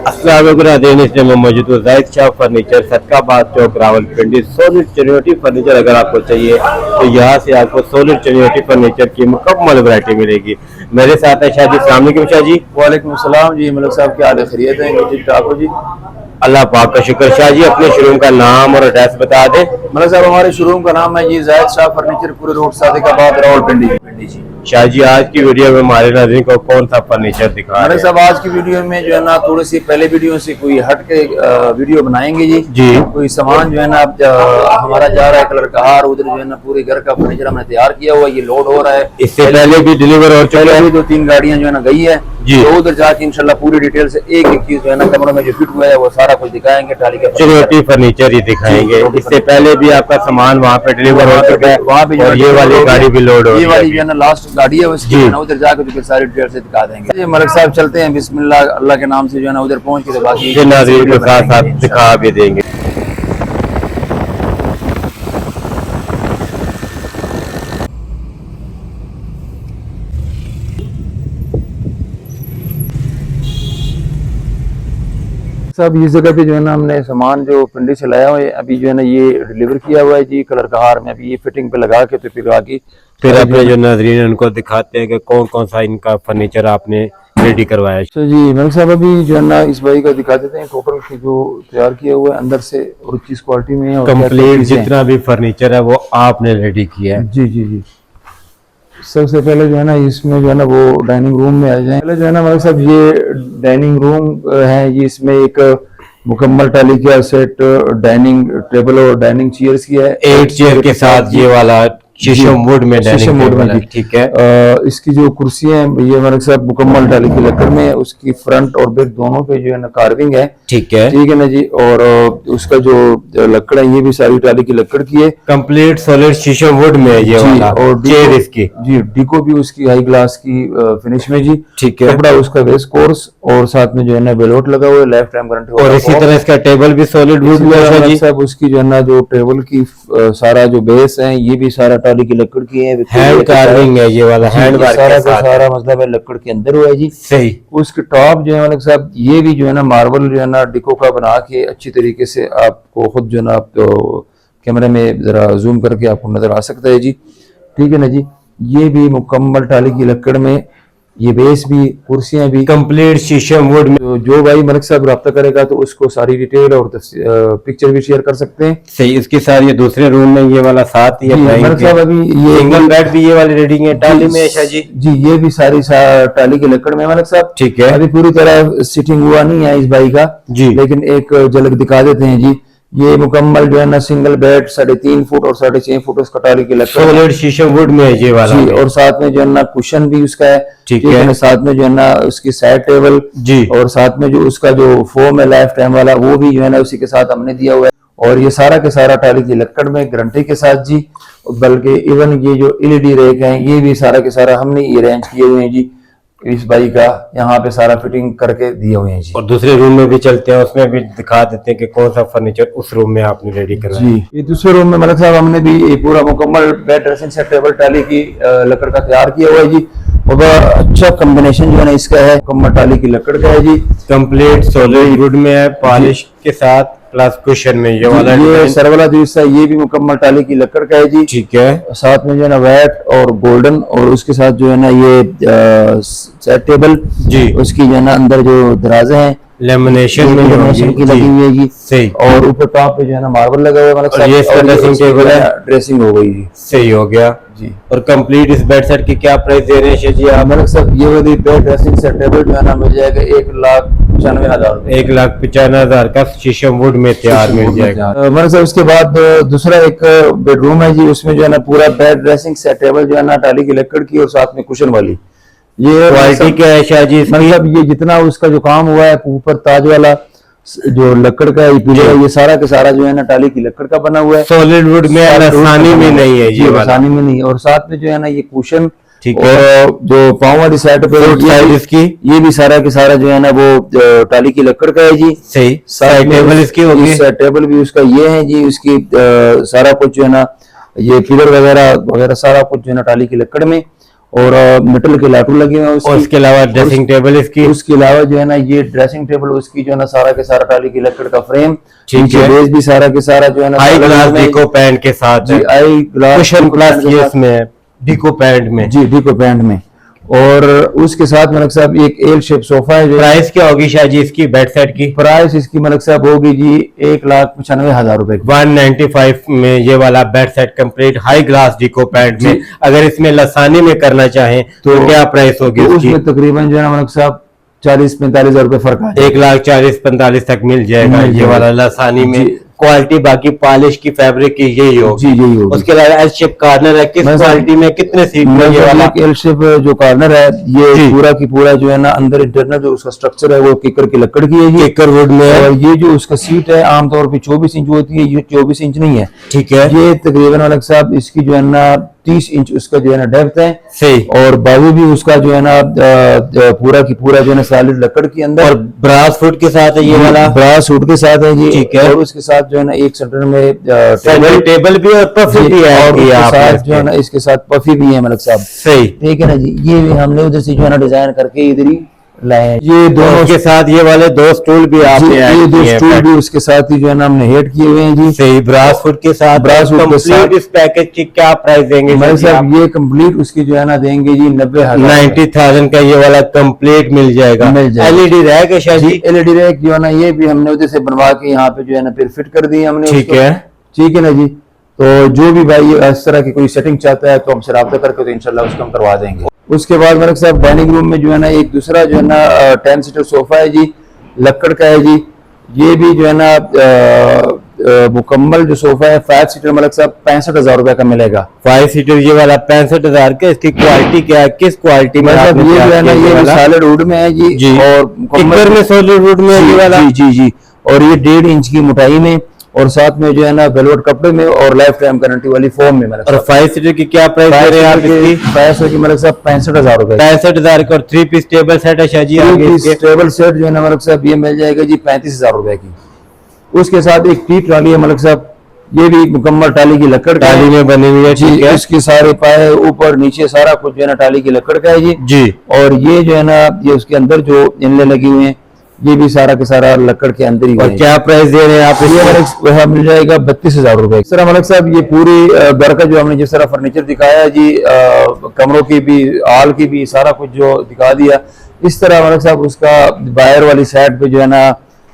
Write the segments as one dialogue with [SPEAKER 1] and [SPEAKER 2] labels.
[SPEAKER 1] अस्सलाम वालेकुम। इसमें मैं मौजूद हूँ जाहिद शाह फर्नीचर, सदकाबाद चौक, रावलपिंडी। सॉलिड चनियोटी फर्नीचर अगर आपको चाहिए तो यहाँ से आपको सॉलिड चनियोटी फर्नीचर की मुकम्मल वैरायटी मिलेगी। मेरे साथ है शाह जी। अस्सलाम वालेकुम शाह जी।
[SPEAKER 2] वालेकुम सलाम जी। मलिक साहब क्या हाल है? खैरियत है? ठीक ठाक हो जी?
[SPEAKER 1] अल्लाह पाक का शुक्र। शाह जी अपने शोरूम का नाम और एड्रेस बता दें।
[SPEAKER 2] मलिक साहब हमारे शोरूम का नाम है जी जाहिद शाह फर्नीचर, पूरे रोड सादिकाबाद रावलपिंडी जी।
[SPEAKER 1] शाह जी आज की वीडियो में हमारे नाज़रीन को कौन सा फर्नीचर दिखा रहे
[SPEAKER 2] मलिक
[SPEAKER 1] हैं?
[SPEAKER 2] साहब आज की वीडियो में जो है ना थोड़ी सी पहले वीडियो से कोई हट के वीडियो बनाएंगे जी।
[SPEAKER 1] जी।
[SPEAKER 2] कोई सामान जो है ना हमारा जा रहा है कलर का हार, उधर जो है ना पूरे घर का फर्नीचर हमने तैयार किया हुआ, ये लोड हो रहा है।
[SPEAKER 1] इससे पहले भी डिलीवर हो चुका है।
[SPEAKER 2] 2-3 गाड़ियां जो है ना गई है
[SPEAKER 1] जी।
[SPEAKER 2] तो उधर जाके इंशाल्लाह पूरी डिटेल से एक एक चीज जो है ना कमरों में जो फिट हुआ है वो सारा कुछ दिखाएंगे। ट्राली का
[SPEAKER 1] चनियोटी फर्नीचर ही दिखाएंगे। इससे पहले भी आपका सामान वहाँ पे डिलीवर हो चुका है,
[SPEAKER 2] वहाँ पे
[SPEAKER 1] और ये वाली गाड़ी भी लोड हो
[SPEAKER 2] ये
[SPEAKER 1] रही है
[SPEAKER 2] वाली
[SPEAKER 1] अभी।
[SPEAKER 2] जो है ना लास्ट गाड़ी है उसकी
[SPEAKER 1] जी।
[SPEAKER 2] जो है ना उधर जाकर तो फिर सारी डिटेल से दिखा देंगे। ये मलिक साहब चलते हैं, बिस्मिल्लाह अल्लाह के नाम से जो है ना उधर पहुंच के तो बाकी
[SPEAKER 1] ये नाज़रीन को साथ साथ दिखा भी देंगे।
[SPEAKER 2] सब इस जगह पे जो है ना हमने सामान जो पिंडी से लाया हुआ है अभी जो है ना ये डिलीवर किया हुआ है जी कलर का हार में। अभी ये फिटिंग पे लगा के तो फिर आगे
[SPEAKER 1] फिर अपने जो नाज़रीन उनको दिखाते हैं कि कौन कौन सा इनका फर्नीचर आपने रेडी करवाया है।
[SPEAKER 2] तो जी मलिक साहब अभी जो है ना इस भाई का दिखा देते हैं टोटल की जो तैयार किया हुआ है अंदर से और किस क्वालिटी में है और क्या क्या
[SPEAKER 1] कंप्लीट
[SPEAKER 2] चीजें हैं।
[SPEAKER 1] जितना भी फर्नीचर है वो आपने रेडी किया है।
[SPEAKER 2] जी जी जी। सबसे पहले जो है ना इसमें जो है ना वो डाइनिंग रूम में आ जाए। पहले जो है ना मलिक साहब ये डाइनिंग रूम है, ये इसमें एक मुकम्मल टाली का सेट डाइनिंग टेबल और डाइनिंग चेयर्स की है।
[SPEAKER 1] 8 चेयर के साथ ये वाला शीशम वुड में
[SPEAKER 2] शीशम वुड में जी।
[SPEAKER 1] ठीक है।
[SPEAKER 2] इसकी जो कुर्सियां हैं ये मलिक साहब मुकम्मल टाली की लकड़ में है। उसकी फ्रंट और बैक दोनों पे जो है ना कार्विंग है।
[SPEAKER 1] ठीक है।
[SPEAKER 2] ठीक है ना जी। और उसका जो लकड़ है ये भी सारी टाली की लकड़ की है।
[SPEAKER 1] कंप्लीट सॉलिड शीशम वुड में है ये
[SPEAKER 2] जी,
[SPEAKER 1] वाला
[SPEAKER 2] और
[SPEAKER 1] चेयर इसकी।
[SPEAKER 2] जी डिको भी उसकी हाई ग्लास की फिनिश में जी।
[SPEAKER 1] ठीक है।
[SPEAKER 2] कपड़ा उसका वेस्ट कोर्स और साथ में जो है ना बेलोट लगा हुआ है, लाइफ टाइम गारंटी।
[SPEAKER 1] और इसी तरह इसका टेबल भी सॉलिड वुड में है जी।
[SPEAKER 2] सब उसकी जो है ना जो टेबल की सारा जो बेस है ये भी सारा टाली की लकड़ की है।
[SPEAKER 1] हैंड कार्विंग है ये वाला, हैंड वर्क
[SPEAKER 2] सारा
[SPEAKER 1] के
[SPEAKER 2] का
[SPEAKER 1] साथ
[SPEAKER 2] सारा मतलब है लकड़ के अंदर हुआ है जी।
[SPEAKER 1] सही।
[SPEAKER 2] उसके टॉप जो है मलिक साहब ये भी जो है ना मार्बल जो है ना डिको का बना के अच्छी तरीके से आपको खुद जो है ना आप तो कैमरे में जरा जूम करके आपको नजर आ सकता है जी। ठीक है ना जी। ये भी मुकम्मल टाली की लकड़ में, ये बेस भी, कुर्सियां भी
[SPEAKER 1] कंप्लीट शीशम वुड में।
[SPEAKER 2] तो जो भाई मलिक साहब रब्ता करेगा तो उसको सारी डिटेल और पिक्चर भी शेयर कर सकते हैं।
[SPEAKER 1] सही। इसके साथ ये दूसरे रूम में ये वाला साथ ही है।
[SPEAKER 2] मलिक साहब अभी ये
[SPEAKER 1] सिंगल बेड भी ये वाली रेडिंग है टाली में शाह जी।
[SPEAKER 2] जी ये भी सारी टाली की लकड़ में मलिक साहब।
[SPEAKER 1] ठीक है।
[SPEAKER 2] अभी पूरी तरह सिटिंग हुआ नहीं है इस भाई का
[SPEAKER 1] जी।
[SPEAKER 2] लेकिन एक झलक दिखा देते हैं जी। ये मुकम्मल जो है ना सिंगल बेड 3.5 फुट और 6.5 फुट उसका टाली की लकड़ है।
[SPEAKER 1] सॉलिड शीशम वुड में है ये वाला
[SPEAKER 2] जी। और साथ में जो है ना कुशन भी उसका है।
[SPEAKER 1] ठीक है
[SPEAKER 2] ना। साथ में जो है ना उसकी साइड टेबल
[SPEAKER 1] जी।
[SPEAKER 2] और साथ में जो उसका जो फोम है लाइफ टाइम वाला वो भी जो है ना उसी के साथ हमने दिया हुआ है। और ये सारा के सारा टाली की लकड़ में गारंटी के साथ जी। बल्कि इवन ये जो एलईडी रैक है ये भी सारा के सारा हमने ये अरेंज किए हुए हैं जी। इस भाई का यहाँ पे सारा फिटिंग करके दिए हुए हैं जी।
[SPEAKER 1] और दूसरे रूम में भी चलते हैं, उसमें भी दिखा देते हैं कि कौन सा फर्नीचर उस रूम में आपने रेडी करवाया।
[SPEAKER 2] जी ये दूसरे रूम में मलिक साहब हमने भी ये पूरा मुकम्मल बेड ड्रेसिंग सेट टेबल टाली की लकड़ का तैयार किया हुआ है जी। और बड़ा अच्छा कॉम्बिनेशन जो है ना इसका है, मुकम्मल टाली की लकड़ का है जी।
[SPEAKER 1] कंप्लीट सॉलिड वुड में है, पॉलिश के साथ प्लस कुशन में ये वाला।
[SPEAKER 2] ये सर वाला जो हिस्सा ये भी मुकम्मल टाली की लकड़ का है जी।
[SPEAKER 1] ठीक है।
[SPEAKER 2] साथ में जो है ना व्हाइट और गोल्डन और उसके साथ जो है ना ये सेट टेबल जी। उसकी जो है ना अंदर जो दराजे हैं
[SPEAKER 1] लेमिनेशन में
[SPEAKER 2] लेमिनेशन की लगी हुई है जी।
[SPEAKER 1] सही।
[SPEAKER 2] और ऊपर टॉप पे जो है ना मार्बल लगा हुआ है मलिक साहब।
[SPEAKER 1] ये इसका ड्रेसिंग टेबल है,
[SPEAKER 2] ड्रेसिंग हो गई जी।
[SPEAKER 1] सही हो गया
[SPEAKER 2] जी।
[SPEAKER 1] और कंप्लीट इस बेड सेट की क्या प्राइस दे रहे हैं जी आप?
[SPEAKER 2] मलिक साहब ये वाली बेड ड्रेसिंग सेट टेबल जो है ना मिल जाएगा 1,95,000।
[SPEAKER 1] 1,95,000 का शीशम वुड में तैयार मिल जाएगा।
[SPEAKER 2] मलिक साहब उसके बाद दूसरा एक बेडरूम है जी। उसमें जो है ना पूरा बेड ड्रेसिंग सेट टेबल जो है ना टाली की लकड़ की और साथ में कुशन वाली। ये
[SPEAKER 1] क्वालिटी क्या है शाह जी?
[SPEAKER 2] मतलब ये जितना उसका जो काम हुआ है ऊपर ताज वाला जो लकड़ का ये सारा के सारा जो है ना टाली की लकड़ का बना हुआ है।
[SPEAKER 1] सॉलिड वुड में, आसानी में नहीं है ये वाला।
[SPEAKER 2] आसानी में नहीं। और साथ में जो है ना ये कुशन
[SPEAKER 1] ठीक है।
[SPEAKER 2] और जो पाँव वाली साइड पे
[SPEAKER 1] इसकी
[SPEAKER 2] ये भी सारा के सारा जो है ना वो टाली की लकड़ का है जी।
[SPEAKER 1] सही। साइड टेबल इसकी होगी।
[SPEAKER 2] टेबल भी उसका ये है जी। उसकी सारा कुछ जो है ना ये पिलर वगैरह वगैरह सारा कुछ जो है ना टाली की लकड़ में। और मेटल के लाटू लगे हुए हैं
[SPEAKER 1] और उसके अलावा ड्रेसिंग टेबल इसकी,
[SPEAKER 2] उसके अलावा जो है ना ये ड्रेसिंग टेबल उसकी जो है ना सारा के सारा टाली की लकड़ का फ्रेम,
[SPEAKER 1] ठीक है,
[SPEAKER 2] बेस भी सारा के सारा जो है ना
[SPEAKER 1] हाई ग्लास डिको पैंट के साथ है,
[SPEAKER 2] हाई ग्लास
[SPEAKER 1] कुशन प्लस ये इसमें है डिको पैंट में,
[SPEAKER 2] जी डिको पैंट में। और उसके साथ मलिक साहब एक एल शेप सोफा है।
[SPEAKER 1] प्राइस क्या होगी शाह जी इसकी बेड सेट की?
[SPEAKER 2] प्राइस इसकी मलिक साहब होगी जी 1,95,000 रुपए की।
[SPEAKER 1] 195 में ये वाला bed set complete high gloss Duco paint में। अगर इसमें लसानी में करना चाहें तो क्या प्राइस होगी
[SPEAKER 2] तो
[SPEAKER 1] उसकी?
[SPEAKER 2] उसमें तकरीबन जो है ना मलिक साहब 40-45,000 रुपए फर्क है।
[SPEAKER 1] 1,40,45 तक मिल जाएगा ये वाला लसानी में। क्वालिटी बाकी पॉलिश की फैब्रिक की यही होगी।
[SPEAKER 2] जी यही होगी।
[SPEAKER 1] उसके अलावा एल शेप कॉर्नर है, किस क्वालिटी में कितने सीट में ये वाला?
[SPEAKER 2] एल शेप जो कॉर्नर है ये पूरा की पूरा जो है ना अंदर इंटरनल जो उसका स्ट्रक्चर है वो किकर की लकड़ की है,
[SPEAKER 1] किकर वुड में है।
[SPEAKER 2] और ये जो उसका सीट है आमतौर पे 24 इंच होती है, ये 24 इंच नहीं है,
[SPEAKER 1] ठीक है।
[SPEAKER 2] ये तकरीबन मलिक साहब इसकी जो है ना 30 इंच उसका जो है ना डेप्थ है
[SPEAKER 1] सही,
[SPEAKER 2] और बाजू भी उसका जो है ना पूरा की पूरा जो है ना सॉलिड लकड़ के अंदर,
[SPEAKER 1] और ब्रास फुट के साथ है ये वाला,
[SPEAKER 2] ब्रास वुड के साथ है जी,
[SPEAKER 1] ठीक है।
[SPEAKER 2] और उसके साथ जो है ना एक सेंटर में
[SPEAKER 1] टेबल भी और पफी भी है,
[SPEAKER 2] और उसके साथ जो है ना इसके साथ पफी भी है मलिक साहब।
[SPEAKER 1] सही,
[SPEAKER 2] ठीक है ना जी। ये भी हमने उधर से जो है ना डिजाइन करके इधर ही लाए हैं। ये दोनों
[SPEAKER 1] के साथ ये वाले 2 स्टूल भी आपने
[SPEAKER 2] ये
[SPEAKER 1] ऐड
[SPEAKER 2] 2
[SPEAKER 1] किए हैं।
[SPEAKER 2] स्टूल भी उसके साथ ही जो है ना हमने हेड किए हुए हैं जी।
[SPEAKER 1] सही, ब्रास फुट के साथ।
[SPEAKER 2] ब्रास वुड के साथ
[SPEAKER 1] कंप्लीट इस पैकेज की क्या प्राइस देंगे
[SPEAKER 2] भाई
[SPEAKER 1] जी आप?
[SPEAKER 2] साहब ये कंप्लीट उसकी जो है ना देंगे जी 90,000
[SPEAKER 1] 90,000 का ये वाला कंप्लीट मिल जाएगा।
[SPEAKER 2] मिल जाएगा।
[SPEAKER 1] एलईडी रैक है शाह जी?
[SPEAKER 2] एलईडी रैक जो है ना ये भी हमने उधर से बनवा के यहाँ पे जो है ना फिर फिट कर दी हमने
[SPEAKER 1] ठीक
[SPEAKER 2] उसको।
[SPEAKER 1] है,
[SPEAKER 2] ठीक है ना जी। तो जो भी भाई इस तरह की कोई सेटिंग चाहता है तो हमसे रब्ता करके तो इंशाल्लाह उसको हम करवा देंगे। उसके बाद मलिक साहब डाइनिंग रूम में जो है ना एक दूसरा जो है ना 10 सीटर सोफा है जी, लक्कड़ का है जी। ये भी जो है ना मुकम्मल जो सोफा है 5 सीटर मलिक साहब 65,000 रुपए का मिलेगा।
[SPEAKER 1] 5 सीटर ये वाला 65,000 का। इसकी क्वालिटी क्या है, किस क्वालिटी में?
[SPEAKER 2] मतलब ये जो है ना ये सॉलिड वुड में है जी, और
[SPEAKER 1] किकर में सॉलिड वुड में ये वाला,
[SPEAKER 2] जी जी, और ये 1.5 इंच की मोटाई में, और साथ में जो है ना वेलवेट कपड़े में, और लाइफ टाइम गारंटी वाली फोम में।
[SPEAKER 1] और 5 सीटर की क्या प्राइस दे रहे हैं आप इसकी?
[SPEAKER 2] प्राइस की मलिक साहब 65,000 रुपए।
[SPEAKER 1] 65,000 का। और 3 पीस टेबल सेट है शाह जी आगे इसके?
[SPEAKER 2] टेबल सेट जो है ना मलिक साहब ये मिल जाएगा जी 35,000 रुपए की। उसके साथ एक टी ट्रॉली है मलिक साहब, ये भी मुकम्मल टाली की लकड़ का
[SPEAKER 1] टाली में बनी हुई है, ठीक है।
[SPEAKER 2] इसके सारे पाए ऊपर नीचे सारा कुछ जो है ना टाली की लकड़ का है जी
[SPEAKER 1] जी।
[SPEAKER 2] और ये जो है ना ये उसके अंदर जो इनले लगी हुई हैं ये भी सारा के सारा लकड़ के अंदर ही।
[SPEAKER 1] और क्या प्राइस दे रहे हैं आप?
[SPEAKER 2] ये मिल जाएगा 32,000 रुपए। इस तरह मलिक साहब ये पूरी घर का जो हमने जिस तरह फर्नीचर दिखाया जी, कमरों की भी, हॉल की भी, सारा कुछ जो दिखा दिया, इस तरह मलिक साहब उसका बाहर वाली साइड पे जो है ना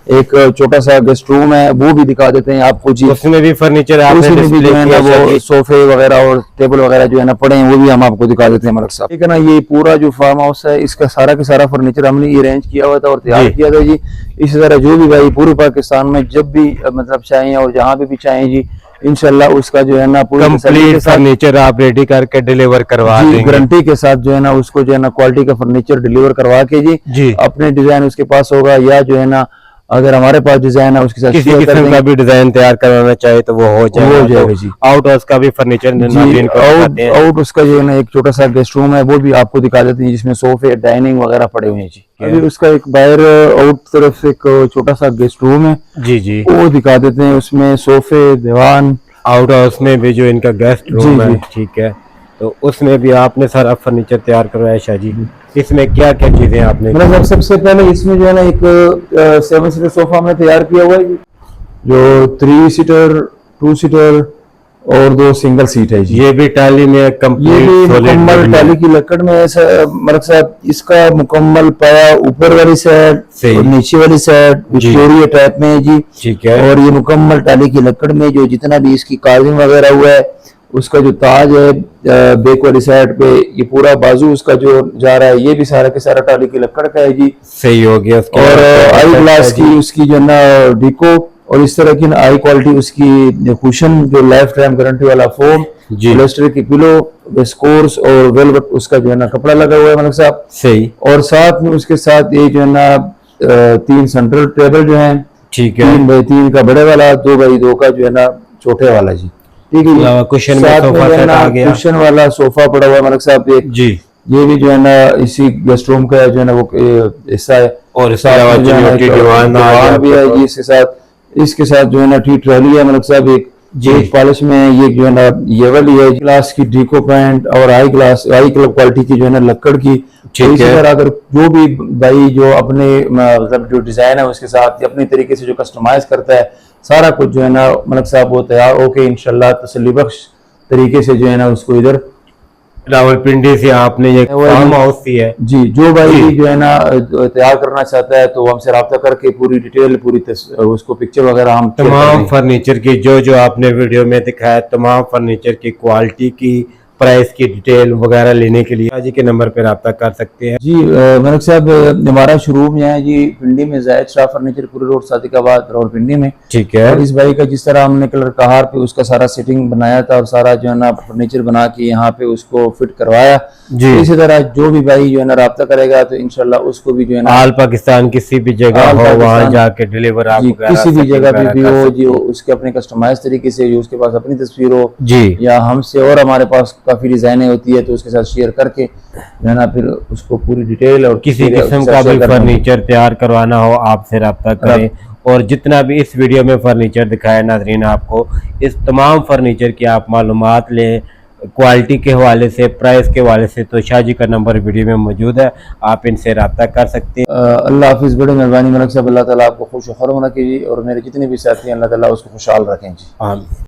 [SPEAKER 2] एक छोटा सा गेस्ट रूम है वो भी दिखा देते हैं आपको जी।
[SPEAKER 1] उसमें भी फर्नीचर आपने
[SPEAKER 2] भी जो है ना वो सोफे वगैरह और टेबल वगैरह जो है ना पड़े हैं वो भी हम आपको दिखा देते हैं मलिक साहब। ठीक है ना। ये पूरा जो फार्म हाउस है इसका सारा का सारा फर्नीचर हमने अरेंज किया हुआ था और तैयार किया था जी। इसी तरह जो भी भाई पूरे पाकिस्तान में जब भी मतलब चाहें और जहाँ पे भी चाहें जी इंशाल्लाह उसका जो है ना पूरी
[SPEAKER 1] कंप्लीट फर्नीचर आप रेडी करके डिलीवर करवा देंगे।
[SPEAKER 2] गारंटी के साथ जो है ना उसको जो है ना क्वालिटी का फर्नीचर डिलीवर करवा के जी अपने डिजाइन उसके पास होगा, या जो है ना अगर हमारे पास डिजाइन है उसके साथ
[SPEAKER 1] किसी किस्म का भी डिजाइन तैयार करवाना चाहे तो वो हो जाएगा जी। आउट हाउस का भी फर्नीचर
[SPEAKER 2] आउट उसका जो है ना एक छोटा सा गेस्ट रूम है वो भी आपको दिखा देते हैं जिसमें सोफे डाइनिंग वगैरह पड़े हुए हैं जी। अभी उसका एक बाहर आउट तरफ से एक छोटा सा गेस्ट रूम है जी जी, वो दिखा देते हैं। उसमें सोफे दीवान,
[SPEAKER 1] आउट हाउस में भी जो इनका गेस्ट रूम है, ठीक है, तो उसमें भी आपने सारा फर्नीचर तैयार करवाया शाह जी। इसमें क्या क्या चीजें आपने?
[SPEAKER 2] मतलब सबसे पहले इसमें जो है ना एक 7 सीटर सोफा हमने तैयार किया हुआ है जो 3 सीटर 2 सीटर और 2 सिंगल सीट है जी।
[SPEAKER 1] ये भी टाली में
[SPEAKER 2] कंप्लीट मुकम्मल टाली की लकड़ में है मलिक साहब। इसका मुकम्मल पाया ऊपर वाली साइड और नीचे वाली साइड विक्टोरिया टाइप में है जी, ठीक है। और ये मुकम्मल टाली की लकड़ में जो जितना भी इसकी कार्विंग वगैरह हुआ है उसका जो ताज है बैक वाली साइड पे, ये पूरा बाजू उसका जो जा रहा है ये भी सारा के सारा टाली की लकड़ का है जी।
[SPEAKER 1] सही हो गया।
[SPEAKER 2] और आई ग्लास की उसकी जो ना डिको और इस तरह की हाई क्वालिटी उसकी कुशन जो लाइफ टाइम गारंटी वाला फोम, प्लास्टर की पिलो, विस्कोर्स और वेलवेट उसका जो है ना कपड़ा लगा हुआ है मलिक साहब। सही। और साथ में उसके साथ ये जो है ना 3 सेंट्रल टेबल जो है, ठीक है, 3x3 का बड़े वाला, 2x2 का जो है ना छोटे वाला जी। ठीक है।
[SPEAKER 1] कुशन में सोफा सेट आ गया,
[SPEAKER 2] कुशन वाला सोफा पड़ा हुआ है मलिक साहब एक जी। ये भी जो है ना इसी गेस्ट रूम का जो है ना वो हिस्सा है। और इसके अलावा दीवान भी है जी इसके साथ जो है ना टी ट्रॉली है मलिक साहब एक
[SPEAKER 1] जी।
[SPEAKER 2] एक पॉलिश में ये जो है ना ये वाली है क्लास की डीको पैंट और हाई क्लब क्वालिटी की जो है ना लक्कड़ की।
[SPEAKER 1] ठीक
[SPEAKER 2] तो इसी
[SPEAKER 1] है।
[SPEAKER 2] तरह अगर जो भी भाई जो अपने मतलब जो डिजाइन है उसके साथ अपने तरीके से जो कस्टमाइज करता है सारा कुछ जो है ना मलक साहब वो तैयार होके इंशाल्लाह तसल्ली बख्श तरीके से जो है ना उसको इधर
[SPEAKER 1] रावलपिंडी से आपने ये
[SPEAKER 2] वो
[SPEAKER 1] फार्म
[SPEAKER 2] है।
[SPEAKER 1] हाउस दी है।
[SPEAKER 2] जी, जो भाई
[SPEAKER 1] जी।
[SPEAKER 2] जो है ना तैयार करना चाहता है तो वो हमसे रब्ता करके पूरी डिटेल उसको पिक्चर वगैरह हम शेयर कर
[SPEAKER 1] तमाम
[SPEAKER 2] देंगे।
[SPEAKER 1] फर्नीचर की जो आपने वीडियो में दिखाया, तमाम फर्नीचर की क्वालिटी की, प्राइस की डिटेल वगैरह लेने के लिए जी के नंबर पर रब्ता कर सकते हैं।
[SPEAKER 2] जी मलिक साहब हमारा शोरूम है जी पिंडी में जायद शाह फर्नीचर पूरे रोड सादिकाबाद रावलपिंडी में।
[SPEAKER 1] ठीक है।
[SPEAKER 2] और इस भाई का जिस तरह हमने कलर कहार पे उसका सारा सेटिंग बनाया था और सारा जो है ना फर्नीचर बना के यहाँ पे उसको फिट करवाया।
[SPEAKER 1] जी।
[SPEAKER 2] तो इसी तरह जो भी भाई जो है ना रब्ता करेगा तो इंशाल्लाह उसको भी जो है ना
[SPEAKER 1] आल पाकिस्तान किसी भी जगह
[SPEAKER 2] आल
[SPEAKER 1] हो वहाँ
[SPEAKER 2] पाकिस्तान
[SPEAKER 1] जाके डिलीवर आप
[SPEAKER 2] जी
[SPEAKER 1] वगैरह
[SPEAKER 2] किसी भी
[SPEAKER 1] setting
[SPEAKER 2] जगह पे
[SPEAKER 1] वगैरह
[SPEAKER 2] भी
[SPEAKER 1] कर
[SPEAKER 2] हो
[SPEAKER 1] सकते
[SPEAKER 2] जो
[SPEAKER 1] हैं।
[SPEAKER 2] उसके अपने कस्टमाइज तरीके से जो उसके पास अपनी तस्वीर हो
[SPEAKER 1] जी।
[SPEAKER 2] या हमसे और हमारे पास काफी डिजाइनें होती है तो उसके साथ शेयर करके जो है ना फिर उसको पूरी डिटेल और
[SPEAKER 1] किसी किस्म का भी फर्नीचर तैयार करवाना हो आपसे रब्ता करें। और जितना भी इस वीडियो में फर्नीचर दिखाया नाजरीन आपको, इस तमाम फर्नीचर की आप मालूमात लें क्वालिटी के हवाले से, प्राइस के हवाले से, तो शाहजी का नंबर वीडियो में मौजूद है, आप इनसे रब्ता कर सकते हैं।
[SPEAKER 2] अल्लाह हाफिज़, बड़ी मेहरबानी मलिक साहब, अल्लाह ताला आपको खुश खरम रखे जी और मेरे जितने भी साथी हैं अल्लाह ताला उसको खुशहाल रखें जी।
[SPEAKER 1] आमीन।